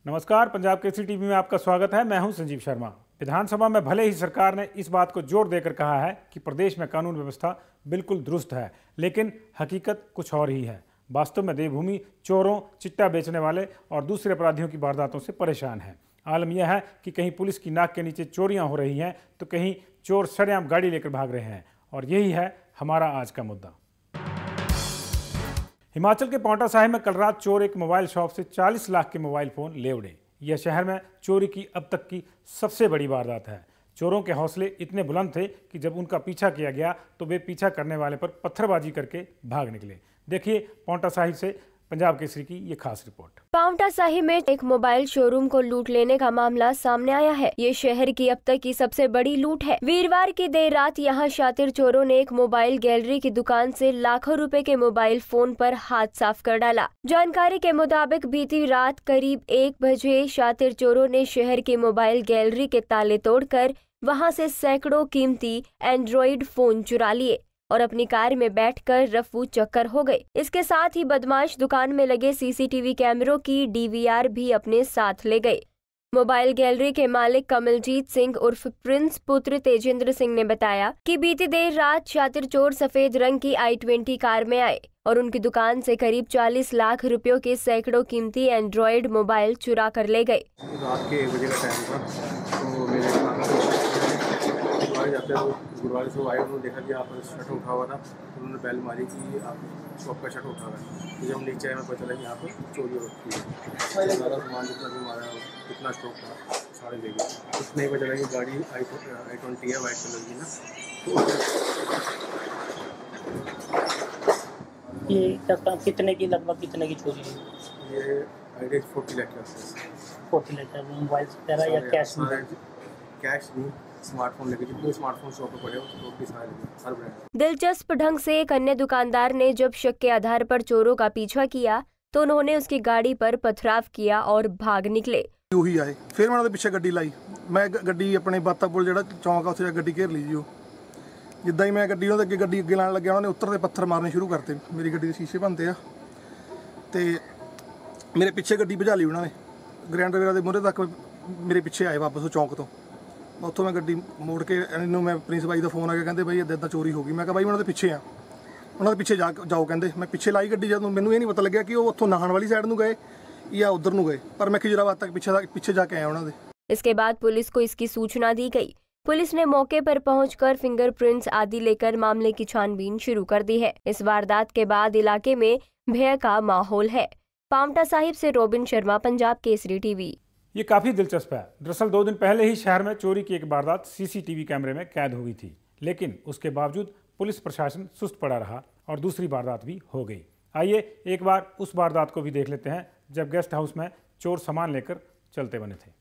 नमस्कार, पंजाब केसरी टीवी में आपका स्वागत है। मैं हूं संजीव शर्मा। विधानसभा में भले ही सरकार ने इस बात को जोर देकर कहा है कि प्रदेश में कानून व्यवस्था बिल्कुल दुरुस्त है, लेकिन हकीकत कुछ और ही है। वास्तव में देवभूमि चोरों, चिट्टा बेचने वाले और दूसरे अपराधियों की वारदातों से परेशान है। आलम यह है कि कहीं पुलिस की नाक के नीचे चोरियां हो रही हैं, तो कहीं चोर सरेआम गाड़ी लेकर भाग रहे हैं, और यही है हमारा आज का मुद्दा। हिमाचल के पांवटा साहिब में कल रात चोर एक मोबाइल शॉप से 40 लाख के मोबाइल फोन ले उड़े। यह शहर में चोरी की अब तक की सबसे बड़ी वारदात है। चोरों के हौसले इतने बुलंद थे कि जब उनका पीछा किया गया तो वे पीछा करने वाले पर पत्थरबाजी करके भाग निकले। देखिए पांवटा साहिब से पंजाब केसरी की ये खास रिपोर्ट। पांवटा साहिब में एक मोबाइल शोरूम को लूट लेने का मामला सामने आया है। ये शहर की अब तक की सबसे बड़ी लूट है। वीरवार की देर रात यहाँ शातिर चोरों ने एक मोबाइल गैलरी की दुकान से लाखों रुपए के मोबाइल फोन पर हाथ साफ कर डाला। जानकारी के मुताबिक बीती रात करीब 1 बजे शातिर चोरों ने शहर की मोबाइल गैलरी के ताले तोड़कर वहाँ से सैकड़ों कीमती एंड्रॉइड फोन चुरा लिए और अपनी कार में बैठकर रफू चक्कर हो गए। इसके साथ ही बदमाश दुकान में लगे सीसीटीवी कैमरों की डीवीआर भी अपने साथ ले गए। मोबाइल गैलरी के मालिक कमलजीत सिंह उर्फ प्रिंस पुत्र तेजेंद्र सिंह ने बताया कि बीती देर रात शातिर चोर सफेद रंग की i20 कार में आए और उनकी दुकान से करीब 40 लाख रुपयों के सैकड़ों कीमती एंड्रॉइड मोबाइल चुरा कर ले गए। रात के 1 बजे का टाइम था, तो मेरे गुरुवार से आए, उन्होंने देखा कि यहाँ पर शटर उठा हुआ था। उन्होंने बैल मारी कि आप शॉप का शटर उठा हुआ है। तो जब हम नीचे आए, मैं पता चला कि यहाँ पर चोरी हो रखी है। सारा सामान जितना भी हमारा कितना स्टॉक था सारे ले गए। कुछ नहीं पता चला कि गाड़ी i20 है, वाइट कलर की ना। ये कितने की लगभग कितने की चोरी है? ये आइडिया 40 लाख का 40 लाख का मोबाइल वगैरह या कैश में? कैश नहीं, स्मार्टफोन लेके जितने स्मार्टफोन शॉप पे पड़े हो तो सारे हर ब्रांड। दिलचस्प ढंग से एक अन्य दुकानदार ने जब शक के आधार पर चोरों का पीछा किया तो उन्होंने उसकी गाड़ी पर पथराव किया और भाग निकले। ਉਹੀ ਆਏ ਫਿਰ ਮੈਂ ਉਹਨਾਂ ਦੇ ਪਿੱਛੇ ਗੱਡੀ ਲਾਈ। ਮੈਂ ਗੱਡੀ ਆਪਣੇ ਬਾਤਾ ਪੁਲ ਜਿਹੜਾ ਚੌਂਕ ਆ ਉੱਥੇ ਗੱਡੀ ਘੇਰ ਲਈ ਜੀ। ਉਹ ਜਿੱਦਾਂ ਹੀ ਮੈਂ ਗੱਡੀ ਉਹਨਾਂ ਦੇ ਅੱਗੇ ਲਾਣ ਲੱਗਿਆ, ਉਹਨਾਂ ਨੇ ਉੱਤਰ ਦੇ ਪੱਥਰ ਮਾਰਨੇ ਸ਼ੁਰੂ ਕਰਤੇ। ਮੇਰੀ ਗੱਡੀ ਦੇ ਸ਼ੀਸ਼ੇ ਭੰਨਤੇ ਆ ਤੇ ਮੇਰੇ ਪਿੱਛੇ ਗੱਡੀ ਭਜਾ ਲਈ ਉਹਨਾਂ ਨੇ। ਗ੍ਰੈਂਡ ਰਵੇਰਾ ਦੇ ਮੂਹਰੇ ਤੱਕ ਮੇਰੇ ਪਿੱਛੇ ਆਏ ਵਾਪਸ ਉਹ ਚੌਂਕ ਤੋਂ। ਉੱਥੋਂ ਮੈਂ ਗੱਡੀ ਮੋੜ ਕੇ ਇਹਨੂੰ ਮੈਂ ਪ੍ਰਿੰਸ ਬਾਈ ਦਾ ਫੋਨ ਆ ਗਿਆ, ਕਹਿੰਦੇ ਬਾਈ ਇੱਦਾਂ ਚੋਰੀ ਹੋ ਗਈ। ਮੈਂ ਕਿਹਾ ਬਾਈ ਉਹਨਾਂ ਦੇ ਪਿੱਛੇ ਆ, ਉਹਨਾਂ ਦੇ ਪਿੱਛੇ ਜਾਓ ਕਹਿੰਦੇ। ਮੈਂ ਪਿੱਛੇ ਲਾਈ ਗੱਡੀ, ਜਦੋਂ ਮੈਨੂੰ ਇਹ ਨਹੀਂ ਪਤਾ ਲੱਗਿਆ ਕਿ ਉਹ ਉੱਥੋਂ ਨਾਹਣ ਵਾਲੀ ਸਾਈਡ ਨੂੰ ਗਏ या उधर गए, पर मैं खिजराबाद तक पीछे जाके आया उन्होंने। इसके बाद पुलिस को इसकी सूचना दी गई। पुलिस ने मौके पर पहुंचकर फिंगरप्रिंट्स आदि लेकर मामले की छानबीन शुरू कर दी है। इस वारदात के बाद इलाके में भय का माहौल है। पांवटा साहिब से रोबिन शर्मा, पंजाब केसरी टीवी। ये काफ़ी दिलचस्प है। दरअसल 2 दिन पहले ही शहर में चोरी की एक वारदात सीसीटीवी कैमरे में कैद हो गई थी, लेकिन उसके बावजूद पुलिस प्रशासन सुस्त पड़ा रहा और दूसरी वारदात भी हो गई। आइए एक बार उस वारदात को भी देख लेते हैं जब गेस्ट हाउस में चोर सामान लेकर चलते बने थे।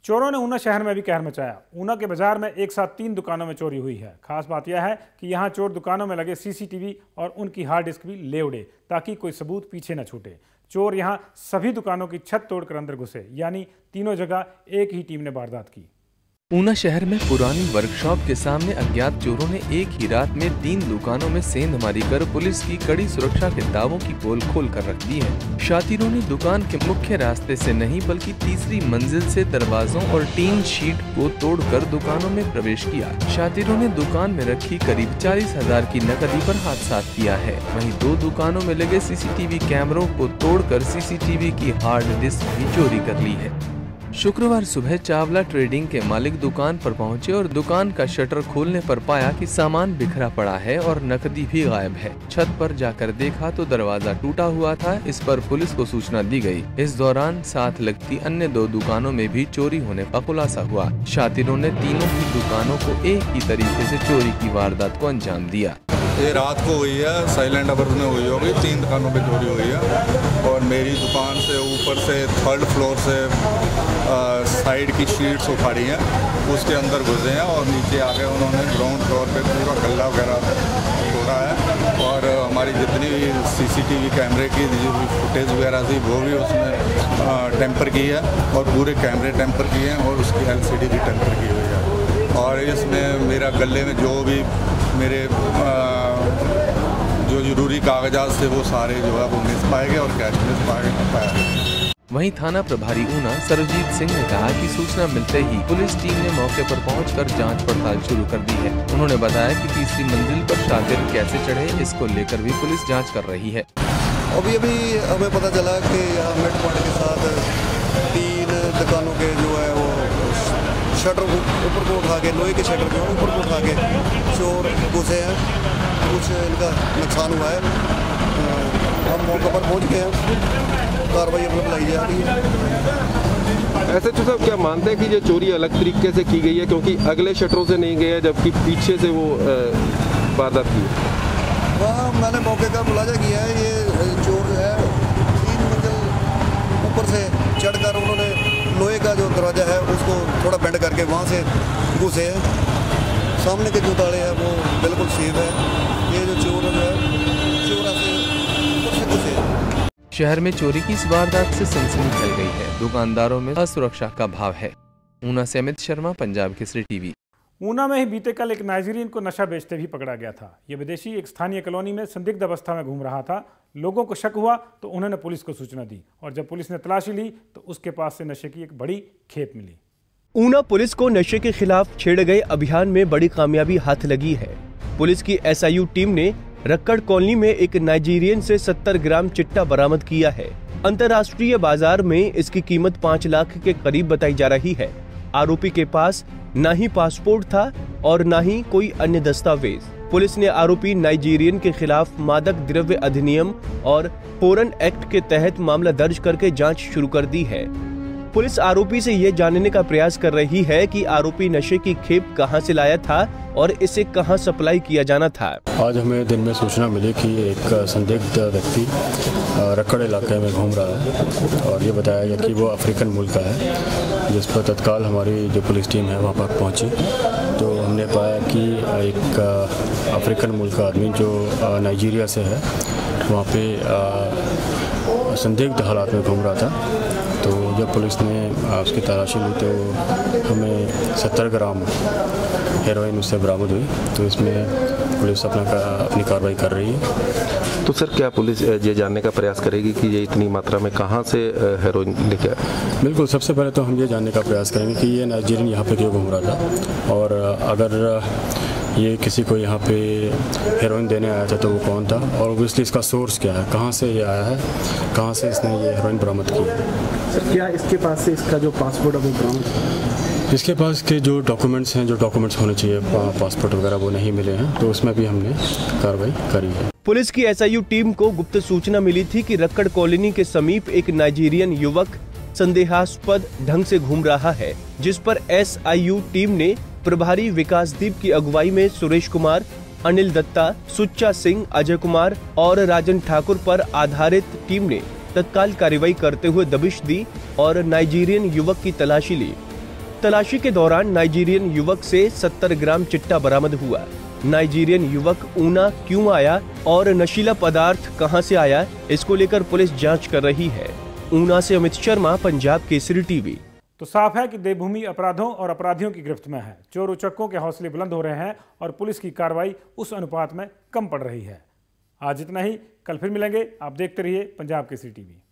चोरों ने ऊना शहर में भी कहर मचाया। ऊना के बाजार में एक साथ 3 दुकानों में चोरी हुई है। खास बात यह है कि यहां चोर दुकानों में लगे सीसीटीवी और उनकी हार्ड डिस्क भी ले उड़े ताकि कोई सबूत पीछे न छूटे। चोर यहां सभी दुकानों की छत तोड़कर अंदर घुसे, यानी तीनों जगह एक ही टीम ने वारदात की। ऊना शहर में पुरानी वर्कशॉप के सामने अज्ञात चोरों ने एक ही रात में 3 दुकानों में सेंधमारी कर पुलिस की कड़ी सुरक्षा के दावों की पोल खोल कर रख दी है। शातिरों ने दुकान के मुख्य रास्ते से नहीं बल्कि तीसरी मंजिल से दरवाजों और टीन शीट को तोड़कर दुकानों में प्रवेश किया। शातिरों ने दुकान में रखी करीब 40,000 की नकदी पर हाथ साफ किया है। वहीं 2 दुकानों में लगे सीसीटीवी कैमरों को तोड़कर सीसीटीवी की हार्ड डिस्क भी चोरी कर ली है। शुक्रवार सुबह चावला ट्रेडिंग के मालिक दुकान पर पहुंचे और दुकान का शटर खोलने पर पाया कि सामान बिखरा पड़ा है और नकदी भी गायब है। छत पर जाकर देखा तो दरवाजा टूटा हुआ था। इस पर पुलिस को सूचना दी गई। इस दौरान साथ लगती अन्य 2 दुकानों में भी चोरी होने का खुलासा हुआ। शातिरों ने तीनों ही दुकानों को एक ही तरीके से चोरी की वारदात को अंजाम दिया। ये रात को हुई है, साइलेंट अवर में हुई होगी। 3 दुकानों पे चोरी हुई है और मेरी दुकान से ऊपर से 3rd फ्लोर से साइड की शीट्स उखाड़ी हैं, उसके अंदर घुसे हैं और नीचे आके उन्होंने ग्राउंड फ्लोर पे पूरा गल्ला वगैरह तोड़ा है। और हमारी जितनी भी सीसीटीवी कैमरे की जो भी फुटेज वगैरह थी वो भी उसमें टेम्पर की है और पूरे कैमरे टेम्पर किए हैं और उसकी LCD भी टेम्पर की हुई है। और इसमें मेरा गले में जो भी मेरे जो जरूरी कागजात थे वो सारे जो है वो मिस पाए गए और कैश मिस पाया गया। वहीं थाना प्रभारी ऊना सरबजीत सिंह ने कहा कि सूचना मिलते ही पुलिस टीम ने मौके पर पहुंचकर जांच पड़ताल शुरू कर दी है। उन्होंने बताया कि तीसरी मंजिल पर शातिर कैसे चढ़े, इसको लेकर भी पुलिस जांच कर रही है। अभी हमें पता चला कि यहाँ मिड पॉइंट के साथ 3 दुकानों के जो है वो शटर ऊपर को उठा के, लोहे के शटर को ऊपर को उठा के चोर घुसे हैं। कुछ इनका नुकसान हुआ है। हम मौके पर पहुंच गए हैं, कार्रवाई अब लाई जा रही है। एसएचओ साहब क्या मानते हैं कि ये चोरी अलग तरीके से की गई है, क्योंकि अगले शटरों से नहीं गया जबकि पीछे से वो वारदात की? हाँ, मैंने मौके का मुलाजा किया है। ये चोर है 3 मंजिल ऊपर से चढ़कर उन्होंने लोहे का जो दरवाजा है उसको थोड़ा बेंड करके वहाँ से घुसे हैं। सामने के जो ताले हैं वो बिल्कुल सेफ है। ये जो चोर है चोरा से ऊपर से घुसे हैं। शहर में चोरी की इस वारदात से सनसनी फैल गई है। दुकानदारों में असुरक्षा का भाव है। ऊना से अमित शर्मा, पंजाब केसरी टीवी। ऊना में ही बीते कल एक नाइजीरियन को नशा बेचते भी पकड़ा गया था। ये विदेशी एक स्थानीय कॉलोनी में संदिग्ध अवस्था में घूम रहा था। लोगों को शक हुआ तो उन्होंने पुलिस को सूचना दी और जब पुलिस ने तलाशी ली तो उसके पास से नशे की एक बड़ी खेप मिली। ऊना पुलिस को नशे के खिलाफ छेड़े गए अभियान में बड़ी कामयाबी हाथ लगी है। पुलिस की SIU टीम ने रक्कड़ कॉलोनी में एक नाइजीरियन से 70 ग्राम चिट्टा बरामद किया है। अंतर्राष्ट्रीय बाजार में इसकी कीमत 5 लाख के करीब बताई जा रही है। आरोपी के पास न ही पासपोर्ट था और न ही कोई अन्य दस्तावेज। पुलिस ने आरोपी नाइजीरियन के खिलाफ मादक द्रव्य अधिनियम और फोरन एक्ट के तहत मामला दर्ज करके जांच शुरू कर दी है। पुलिस आरोपी से ये जानने का प्रयास कर रही है कि आरोपी नशे की खेप कहां से लाया था और इसे कहां सप्लाई किया जाना था। आज हमें दिन में सूचना मिली कि एक संदिग्ध व्यक्ति रक्कड़ इलाके में घूम रहा है और ये बताया गया कि वो अफ्रीकन मुल्क का है, जिस पर तत्काल हमारी जो पुलिस टीम है वहाँ पर पहुँची तो हमने पाया कि एक अफ्रीकन मुल्क का आदमी जो नाइजीरिया से है वहाँ पे संदिग्ध हालात में घूम रहा था। तो जब पुलिस ने उसकी तलाशी ली तो हमें 70 ग्राम हेरोइन उससे बरामद हुई। तो इसमें पुलिस अपनी कार्रवाई कर रही है। तो सर क्या पुलिस ये जानने का प्रयास करेगी कि ये इतनी मात्रा में कहाँ से हेरोइन लेके आया? बिल्कुल, सबसे पहले तो हम ये जानने का प्रयास करेंगे कि ये नाइजीरियन यहाँ पे क्यों घूम रहा था और अगर ये किसी को यहाँ पे हेरोइन देने आया था तो वो कौन था और ऑब्वियसली इसका सोर्स क्या है, कहाँ से ये आया है, कहाँ से इसने ये हेरोइन बरामद की है। सर क्या इसके पास से इसका जो पासपोर्ट अभी बरामद, इसके पास के जो डॉक्यूमेंट्स हैं, जो डॉक्यूमेंट्स होने चाहिए पासपोर्ट वगैरह, वो नहीं मिले हैं तो उसमें भी हमने कार्रवाई करी है। पुलिस की SIU टीम को गुप्त सूचना मिली थी कि रक्कड़ कॉलोनी के समीप एक नाइजीरियन युवक संदेहास्पद ढंग से घूम रहा है, जिस पर SIU टीम ने प्रभारी विकासदीप की अगुवाई में सुरेश कुमार, अनिल दत्ता, सुच्चा सिंह, अजय कुमार और राजन ठाकुर पर आधारित टीम ने तत्काल कार्रवाई करते हुए दबिश दी और नाइजीरियन युवक की तलाशी ली। तलाशी के दौरान नाइजीरियन युवक से 70 ग्राम चिट्टा बरामद हुआ। नाइजीरियन युवक ऊना क्यों आया और नशीला पदार्थ कहां से आया, इसको लेकर पुलिस जांच कर रही है। ऊना से अमित शर्मा, पंजाब केसरी टीवी। तो साफ है कि देवभूमि अपराधों और अपराधियों की गिरफ्त में है। चोर उचक्कों के हौसले बुलंद हो रहे हैं और पुलिस की कार्रवाई उस अनुपात में कम पड़ रही है। आज इतना ही, कल फिर मिलेंगे। आप देखते रहिए पंजाब केसरी टीवी।